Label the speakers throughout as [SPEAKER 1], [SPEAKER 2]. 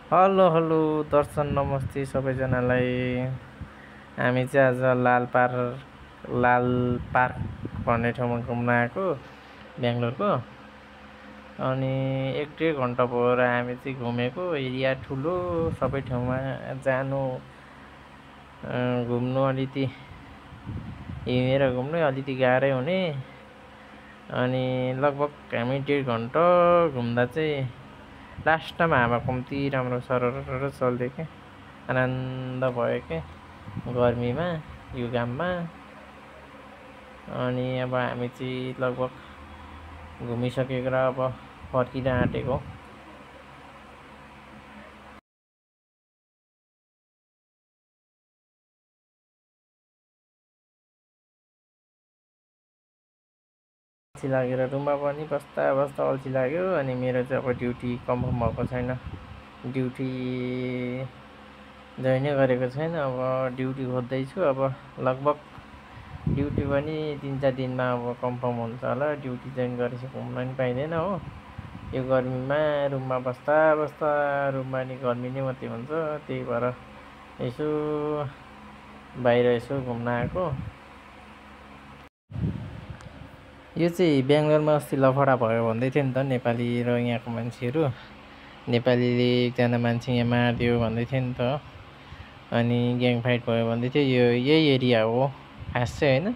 [SPEAKER 1] Hello hello दर्शन नमस्ते सबैजनालाई। हामी चाहिँ आज लाल पार्क भन्ने ठाउँमा घुम्न आएको बेङ्गलोरको। अनि 1-1.5 घन्टा भयो र हामी चाहिँ घुमेको। एरिया ठुलो, सबै ठाउँमा जानु घुम्नु अलिकति हिँडेर घुम्नु अलिकति गाह्रै हुने। अनि लगभग हामी 1.5 घन्टा घुम्दा चाहिँ लास्टमा हावा कम्ती राम्रो सरर चल्थ्यो क्या, आनन्द भयो क्या गर्मीमा यो घाममा। अनि अब हामी चाहिँ लगभग घुमिसकेको र अब फर्किन आँटेको। अल्छी लागेर रुममा पनि बस्दा बस्दा अल्छी लाग्यो। अनि मेरो चाहिँ अब ड्युटी कन्फर्म भएको छैन, ड्युटी जोइनै गरेको छैन। अब ड्युटी खोज्दैछु। अब लगभग ड्युटी पनि 3-4 दिनमा अब कन्फर्म हुन्छ होला। ड्युटी जोइन गरेपछि घुम्न पनि पाइँदैन हो, यो गर्मीमा रुममा बस्दा बस्दा। रुममा नि गर्मी नै मात्रै हुन्छ, त्यही भएर यसो बाहिर यसो घुम्न आएको। यो चाहिँ बेङ्गलोरमा अस्ति लफडा भयो भन्दै थियो नि त नेपाली र यहाँको मान्छेहरू। नेपालीले एकजना मान्छे यहाँ मारिदियो भन्दै थियो नि त। अनि ग्याङ फाइट भयो भन्दै थियो। यही एरिया हो खास चाहिँ होइन।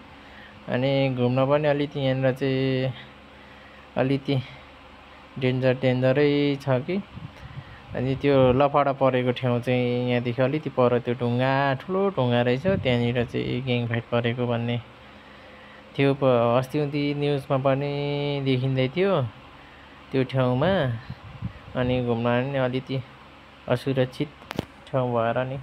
[SPEAKER 1] अनि घुम्न पनि अलिकति यहाँनिर चाहिँ अलिकति डेन्जरै छ कि। अनि त्यो लफडा परेको ठाउँ चाहिँ यहाँदेखि अलिकति पर त्यो ढुङ्गा, ठुलो ढुङ्गा रहेछ, त्यहाँनिर चाहिँ ग्याङ फाइट परेको भन्ने थियो। अस्ति न्युजमा पनि देखिँदै थियो त्यो ठाउँमा। अनि घुम्न नि अलिकति असुरक्षित ठाउँ भएर नि